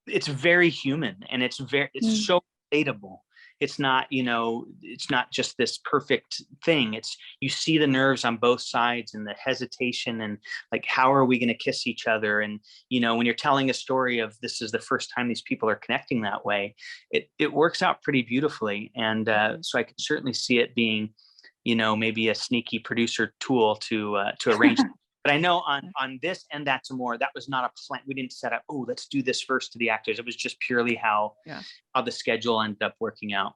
It's very human, and it's so relatable. It's not, it's not just this perfect thing. You see the nerves on both sides and the hesitation and like, how are we going to kiss each other? And, when you're telling a story of this is the first time these people are connecting that way, it works out pretty beautifully. And so I can certainly see it being, maybe a sneaky producer tool to arrange. But I know on this and That's Amore, that was not a plan. We didn't set up, let's do this first to the actors. It was just purely how the schedule ended up working out.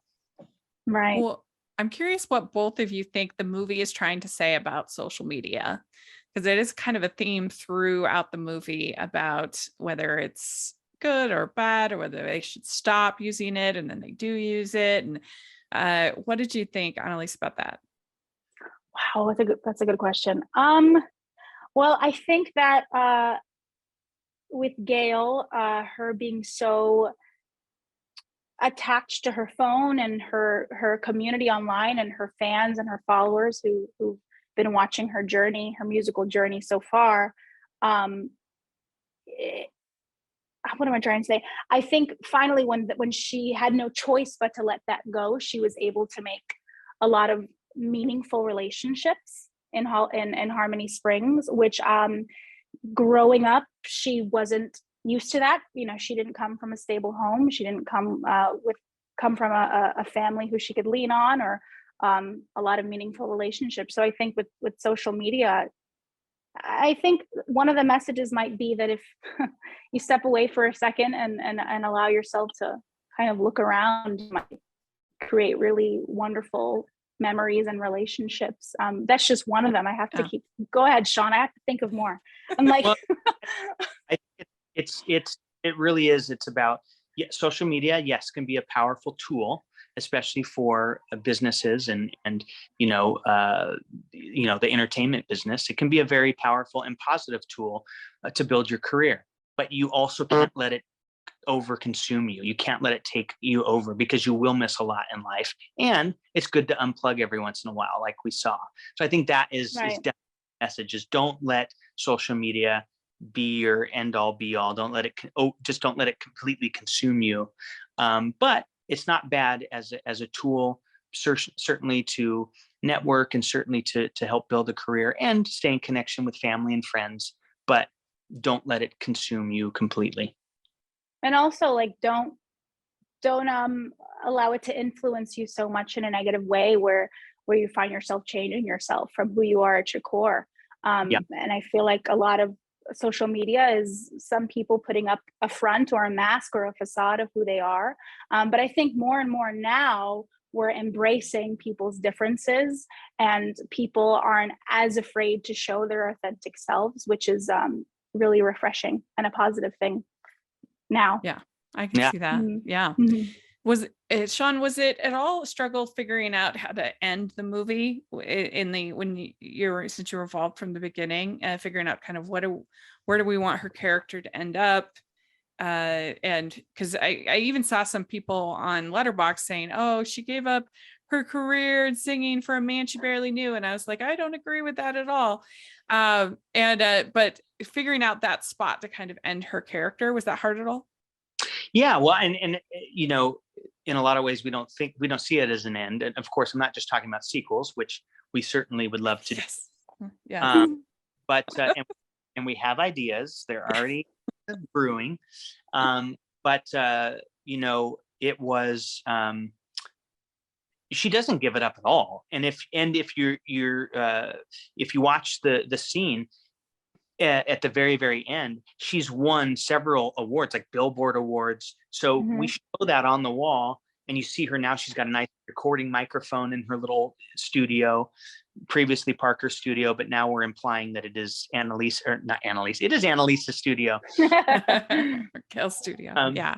Right. Well, I'm curious what both of you think the movie is trying to say about social media, because it is kind of a theme throughout the movie about whether it's good or bad, or whether they should stop using it and then they do use it. And what did you think, Annelise, about that? Wow, that's a good question. Well, I think that with Gail, her being so attached to her phone and her community online and her fans and her followers who've been watching her musical journey so far. What am I trying to say? I think finally when she had no choice but to let that go, she was able to make a lot of meaningful relationships in Harmony Springs, which growing up, she wasn't used to that. She didn't come from a stable home. She didn't come from a family who she could lean on, or a lot of meaningful relationships. So I think with social media, I think one of the messages might be that if you step away for a second and allow yourself to kind of look around, you might create really wonderful memories and relationships. That's just one of them. I have to go ahead, Shaun. I have to think of more. I'm like, well, I think it really is. It's about social media. Yes, can be a powerful tool, especially for businesses and the entertainment business. It can be a very powerful and positive tool to build your career, but you also can't let it over-consume you. You can't let it take you over, because you will miss a lot in life. And it's good to unplug every once in a while, like we saw. So I think that is definitely the message, is don't let social media be your end all be all. Don't let it completely consume you. But it's not bad as a tool, certainly to network, and certainly to help build a career and stay in connection with family and friends. But don't let it consume you completely. And also, like, don't allow it to influence you so much in a negative way where you find yourself changing yourself from who you are at your core. Yeah. And I feel like a lot of social media is some people putting up a front or a mask or a facade of who they are. But I think more and more now we're embracing people's differences, and people aren't as afraid to show their authentic selves, which is really refreshing and a positive thing now. Yeah, I can see that. Mhm. Yeah. Mhm. Was it, Shaun, was it at all a struggle figuring out how to end the movie since you were involved from the beginning, figuring out kind of where do we want her character to end up? And because I even saw some people on Letterboxd saying, oh, she gave up her career in singing for a man she barely knew. And I was like, I don't agree with that at all. But figuring out that spot to kind of end her character, was that hard at all? Yeah, well, and you know, in a lot of ways, we don't see it as an end. And of course, I'm not just talking about sequels, which we certainly would love to do. Yes. Yeah. But and we have ideas; they're already brewing. But you know, it was. She doesn't give it up at all. And if you watch the scene at the very, very end, she's won several awards, like Billboard awards. So we show that on the wall, and you see her now. She's got a nice recording microphone in her little studio, previously Parker's studio, but now we're implying that it is Annelise, or not Annelise. It is Annelise's studio. Gail's studio. Yeah,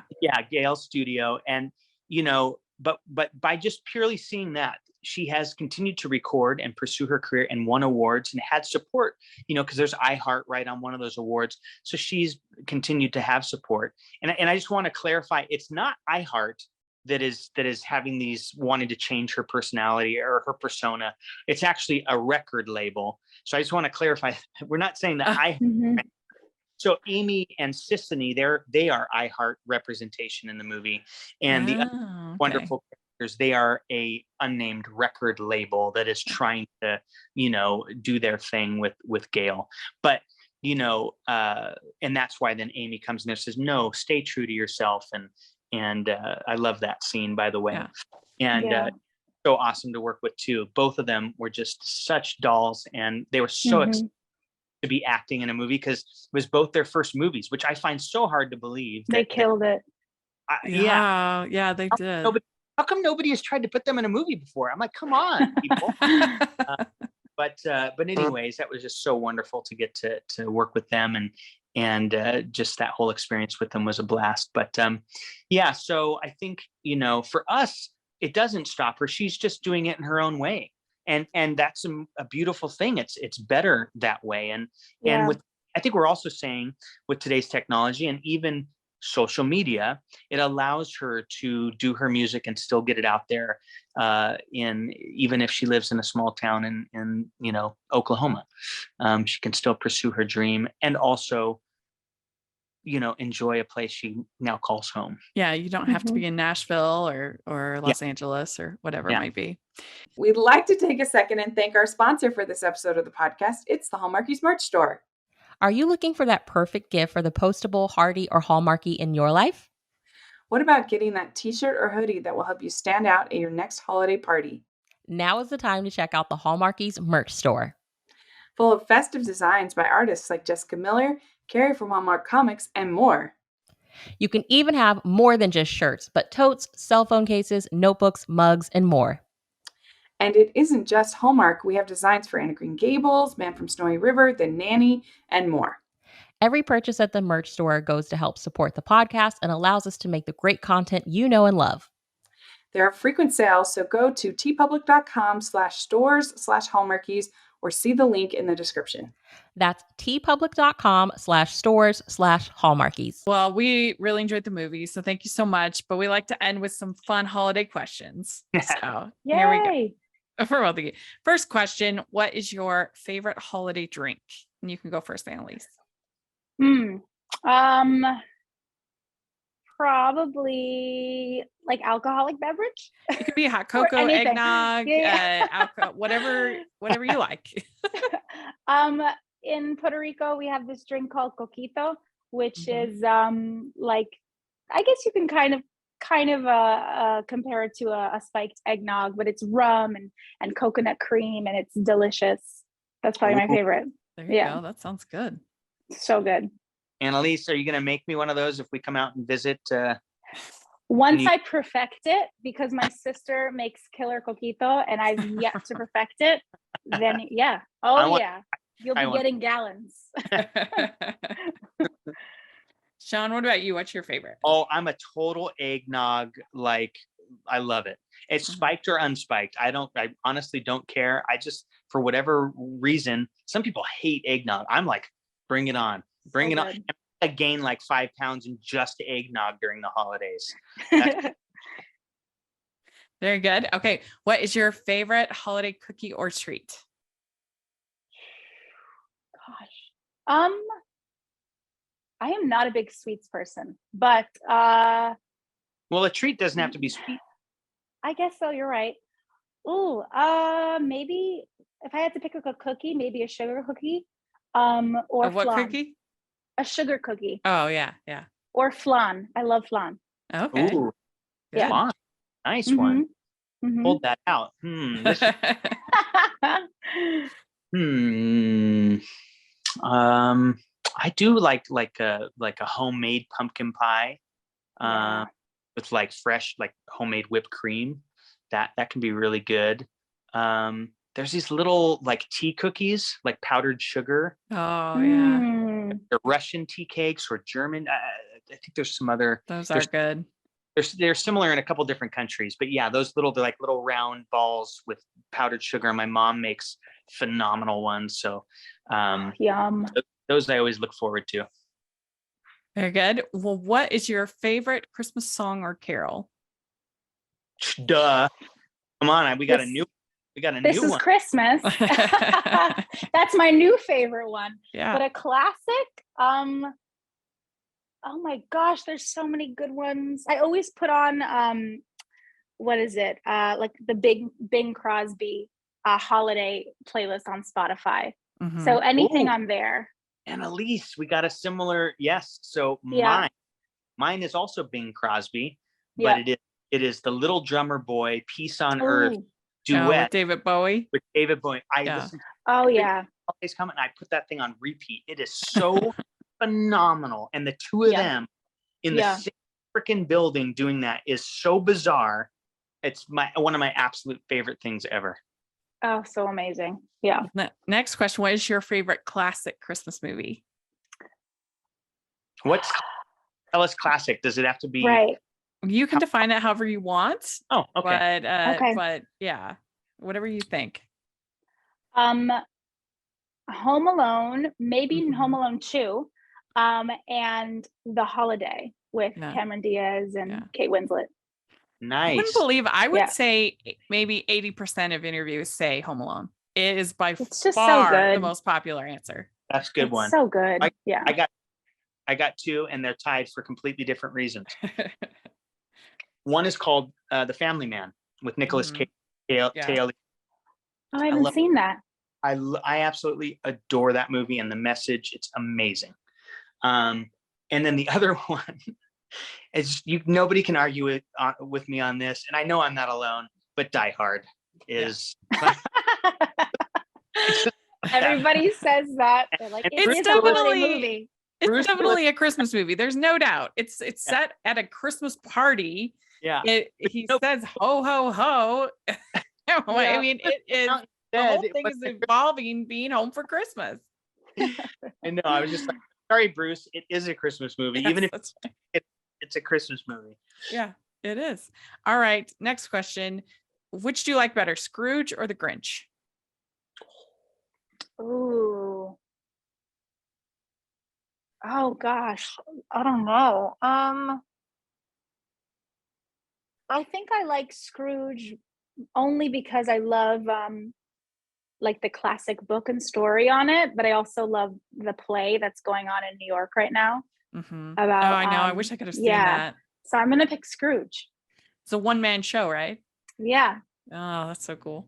Gail's studio. And, you know, but by just purely seeing that, she has continued to record and pursue her career and won awards and had support, you know, because there's iHeart right on one of those awards. So she's continued to have support. And I just want to clarify, it's not iHeart that is having these wanting to change her personality or her persona. It's actually a record label. So I just want to clarify, we're not saying that iHeart. So Amy and Sissany, they are iHeart representation in the movie, and the wonderful characters, they are a unnamed record label that is trying to, you know, do their thing with Gail. But you know, and that's why then Amy comes in and says, "No, stay true to yourself." And I love that scene, by the way. And so awesome to work with too. Both of them were just such dolls, and they were so excited to be acting in a movie because it was both their first movies, which I find so hard to believe. They killed it. Yeah, they did. How come nobody has tried to put them in a movie before? I'm like, come on, people. But anyways, that was just so wonderful to get to work with them, and just that whole experience with them was a blast. But yeah, so I think, you know, for us, it doesn't stop her. She's just doing it in her own way. And that's a beautiful thing. It's better that way. And with, I think we're also saying with today's technology and even social media, it allows her to do her music and still get it out there. Even if she lives in a small town in you know, Oklahoma, she can still pursue her dream and also, you know, enjoy a place she now calls home. Yeah, you don't have to be in Nashville or Los Angeles or whatever it might be. We'd like to take a second and thank our sponsor for this episode of the podcast. It's the Hallmarkies merch store. Are you looking for that perfect gift for the postable, hearty, or Hallmarky in your life? What about getting that t-shirt or hoodie that will help you stand out at your next holiday party? Now is the time to check out the Hallmarkies merch store. Full of festive designs by artists like Jessica Miller, Carrie from Hallmark Comics, and more. You can even have more than just shirts, but totes, cell phone cases, notebooks, mugs, and more. And it isn't just Hallmark. We have designs for Anna Green Gables, Man from Snowy River, The Nanny, and more. Every purchase at the merch store goes to help support the podcast and allows us to make the great content you know and love. There are frequent sales, so go to tpublic.com/stores/Hallmarkies or see the link in the description. That's tpublic.com/stores/Hallmarkies. Well, we really enjoyed the movie, so thank you so much. But we like to end with some fun holiday questions. So here we go. For the first question, what is your favorite holiday drink? And you can go first, Annelise. Probably like alcoholic beverage. It could be hot cocoa, eggnog, alcohol, whatever you like. in Puerto Rico, we have this drink called coquito, which Mhm. is like, I guess you can kind of compare it to a spiked eggnog, but it's rum and coconut cream, and it's delicious. That's probably my Ooh. favorite. There you Yeah, go. That sounds good. so good. Annalise, are you going to make me one of those if we come out and visit? Once you- I perfect it, because my sister makes killer coquito and I've yet to perfect it, then yeah. Oh I want- yeah. You'll I be want- getting gallons. Shaun, what about you? What's your favorite? Oh, I'm a total eggnog. Like, I love it. It's spiked or unspiked. I honestly don't care. I just, for whatever reason, some people hate eggnog. I'm like, bring it on. Bring it on. good. I gained like 5 pounds in just eggnog during the holidays. Very good. Okay. What is your favorite holiday cookie or treat? Gosh. I am not a big sweets person, but Well, a treat doesn't have to be sweet. I guess so, you're right. Ooh, maybe if I had to pick a cookie, maybe a sugar cookie. Or What flan. cookie? A sugar cookie. Oh, yeah. Yeah. Or flan. I love flan. Okay. Ooh, Yeah. fun. Nice one. Mhm. Hold that out. Hmm. I do like a homemade pumpkin pie, Yeah. with like fresh like homemade whipped cream. That can be really good. There's these little like tea cookies, like powdered sugar. Oh, yeah. Mm. They're Russian tea cakes or German. I think there's some other. Those are good. They're similar in a couple different countries, but yeah, they're like little round balls with powdered sugar. My mom makes phenomenal ones, so Yum. those I always look forward to. Very good. Well, what is your favorite Christmas song or carol? Duh! Come on, we got a This- new This is one. Christmas. That's my new favorite one. Yeah. But a classic, oh my gosh, there's so many good ones. I always put on what is it? Like the Bing Crosby holiday playlist on Spotify. Mhm. So anything Ooh. on there. Annalise, we got a similar, yes. So Yeah. mine is also Bing Crosby, Yeah. but it is the Little Drummer Boy Peace on Earth Ooh. Oh, with duet David Bowie. with David Bowie. I Yeah. listen to Oh yeah. holidays coming, and I put that thing on repeat. It is so phenomenal, and the two of Yeah. them in Yeah. the same freaking building doing that is so bizarre. It's one of my absolute favorite things ever. Oh, so amazing. Yeah. Next question. What is your favorite classic Christmas movie? Tell us classic. Does it have to be Right. You can define it however you want. Oh, okay. But yeah, whatever you think. Home Alone, maybe Mhm. Home Alone 2, and The Holiday with Yeah. Cameron Diaz and Yeah. Kate Winslet. I wouldn't Nice. believe I would Yeah. say maybe 80% of interviews say Home Alone. It is by It's just so far the good. most popular answer. That's a good It's one. so good. Yeah. I got two, and they're tied for completely different reasons. One is called The Family Man with Nicolas Mhm. Cage. Yeah. Taylor. Oh, I haven't seen that. I absolutely adore that movie and the message. It's amazing. And then the other one is nobody can argue with me on this, and I know I'm not alone. But Die Hard is. Everybody says that. They're like, And it It's is a holiday definitely- movie. It's Bruce definitely a Christmas movie. There's no doubt. It's set at a Christmas party. Yeah. He says ho ho ho. I Yeah. mean, it is the Said whole it thing is wasn't- involving being home for Christmas. I know. I was just like, sorry, Bruce. It is a Christmas movie, even Yes, if that's right. it's a Christmas movie. Yeah, it is. All right. Next question. Which do you like better, Scrooge or the Grinch? Ooh. Oh gosh. I don't know. I think I like Scrooge only because I love like the classic book and story on it, but I also love the play that's going on in New York right now Mm-hmm. about Oh, I know. I wish I could have seen yeah. that. So I'm gonna pick Scrooge. It's a one-man show, right? Yeah. Oh, that's so cool.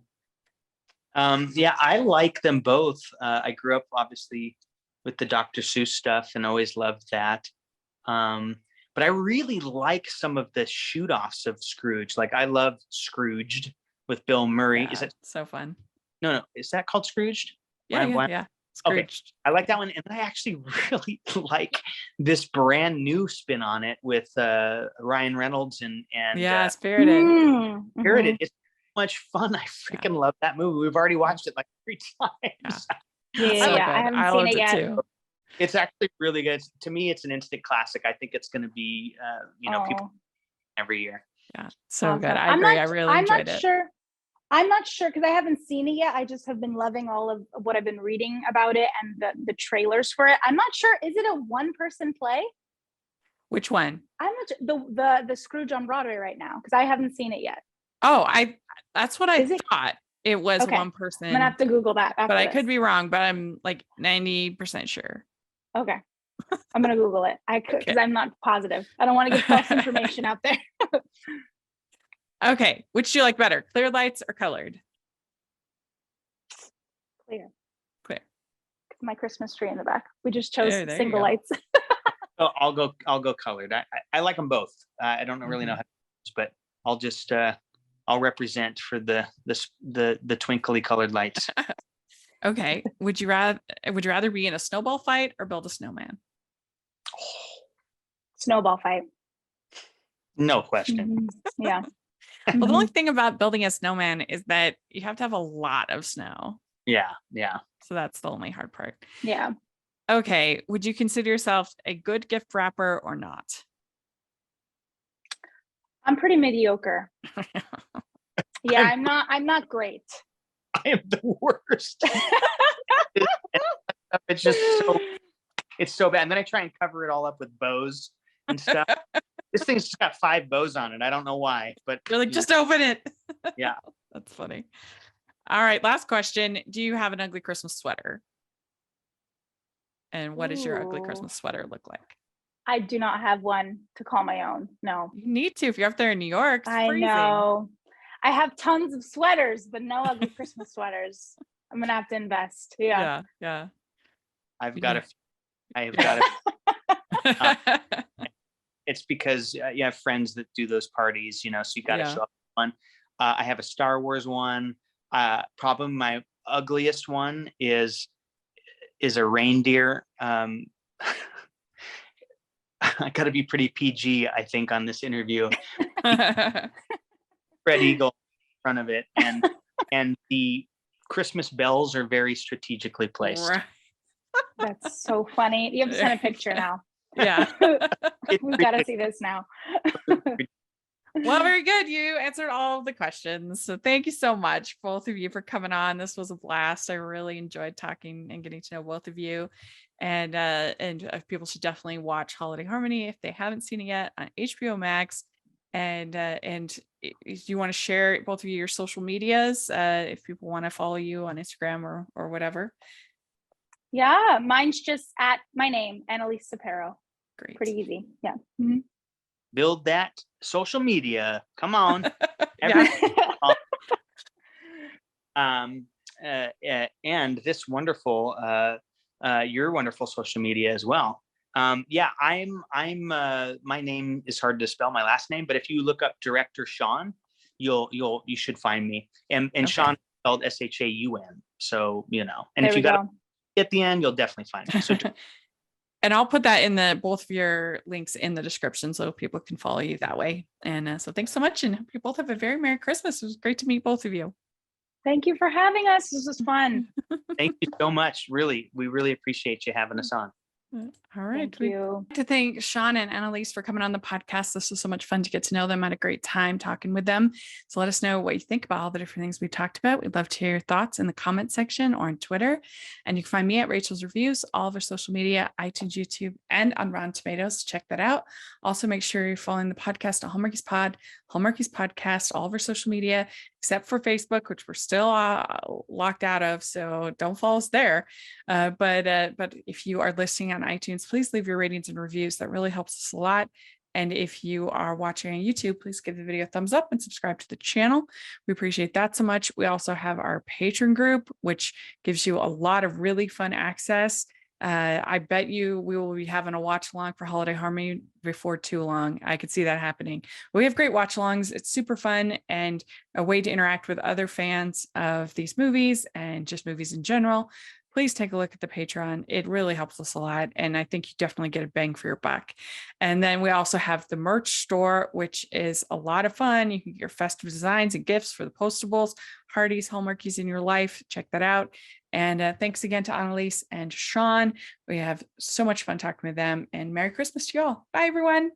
Yeah, I like them both. I grew up obviously with the Dr. Seuss stuff and always loved that. But I really like some of the shoot offs of Scrooge. Like I love Scrooged with Bill Murray. Yeah, Is it? so fun. No. Is that called Scrooged? Yeah, Why- yeah. Okay, Scrooged. I like that one, and I actually really like this brand new spin on it with Ryan Reynolds and Yeah, Spirited. Spirited. It's so much fun. I freaking love that movie. We've already watched it like 3 times. Yeah, So I good. haven't I seen loved it it yet. too. It's actually really good. To me, it's an instant classic. I think it's going to be, people every year. Yeah, so Awesome. good. I agree. I really enjoyed it. I'm not sure because I haven't seen it yet. I just have been loving all of what I've been reading about it and the trailers for it. I'm not sure. Is it a one-person play? Which one? I'm not the Scrooge on Broadway right now because I haven't seen it yet. Oh, that's what I Is it? thought. It was Okay. one person. I'm gonna have to Google that after but I this. could be wrong, but I'm like 90% sure. Okay. I'm gonna Google it. I could because Okay. I'm not positive. I don't want to give false information out there. Okay. Which do you like better? Clear lights or colored? Clear. Clear. My Christmas tree in the back. We just chose There you single go. lights. So I'll go colored. I like them both. I don't really know how to use, but I'll just I'll represent for the twinkly colored lights. Okay. Would you rather be in a snowball fight or build a snowman? Snowball fight. No question. Mhm. Yeah. Well, the only thing about building a snowman is that you have to have a lot of snow. Yeah. So that's the only hard part. Yeah. Okay. Would you consider yourself a good gift wrapper or not? I'm pretty mediocre. Yeah, I'm not great. I am the worst. It's just so bad. And then I try and cover it all up with bows and stuff. This thing's just got 5 bows on it. I don't know why, but You're like, just open it. Yeah. That's funny. All right. Last question. Do you have an ugly Christmas sweater? And what does your ugly Ooh. Christmas sweater look like? I do not have one to call my own. No. You need to if you're up there in New York. It's I freezing. know. I have tons of sweaters, but no ugly Christmas sweaters. I'm gonna have to invest. Yeah. I've got a it's because you have friends that do those parties, so you got to show up one. I have a Star Wars one. Probably my ugliest one is a reindeer. I got to be pretty PG, I think, on this interview. Red Eagle in front of it, and the Christmas bells are very strategically placed. Right. That's so funny. You have to send a picture now. Yeah. We've got to see this now. Well, very good. You answered all of the questions. So thank you so much, both of you, for coming on. This was a blast. I really enjoyed talking and getting to know both of you. And people should definitely watch Holiday Harmony if they haven't seen it yet on HBO Max. And if you want to share, both of you, your social medias, if people want to follow you on Instagram or whatever. Yeah, mine's just at my name, Annelise Cepero. Great. Pretty easy. Yeah. Mm-hmm. Build that social media. Come on. And this wonderful, your wonderful social media as well. I'm my name is hard to spell, my last name, but if you look up director Shaun, you should find me. And okay. Shaun spelled Shaun. So, and there if you got at the end, you'll definitely find me. So and I'll put that in both of your links in the description so people can follow you that way. And so thanks so much. And hope you both have a very Merry Christmas. It was great to meet both of you. Thank you for having us. This was fun. Thank you so much. Really, we really appreciate you having us on. All right. Thank you. To thank Shaun and Annelise for coming on the podcast. This was so much fun to get to know them. I had a great time talking with them. So let us know what you think about all the different things we talked about. We'd love to hear your thoughts in the comment section or on Twitter. And you can find me at Rachel's Reviews, all of our social media, iTunes, YouTube, and on Rotten Tomatoes. Check that out. Also, make sure you're following the podcast at Hallmarkies Pod, Hallmarkies Podcast, all of our social media, except for Facebook, which we're still locked out of. So don't follow us there. But if you are listening on iTunes, please leave your ratings and reviews. That really helps us a lot. And if you are watching on YouTube, please give the video a thumbs up and subscribe to the channel. We appreciate that so much. We also have our patron group, which gives you a lot of really fun access. I bet you we will be having a watch along for Holiday Harmony before too long. I could see that happening. We have great watch alongs. It's super fun and a way to interact with other fans of these movies and just movies in general. Please take a look at the Patreon. It really helps us a lot. And I think you definitely get a bang for your buck. And then we also have the merch store, which is a lot of fun. You can get your festive designs and gifts for the postables, Hardee's, Hallmarkies in your life. Check that out. And thanks again to Annelise and Shaun. We have so much fun talking with them. And Merry Christmas to y'all. Bye, everyone.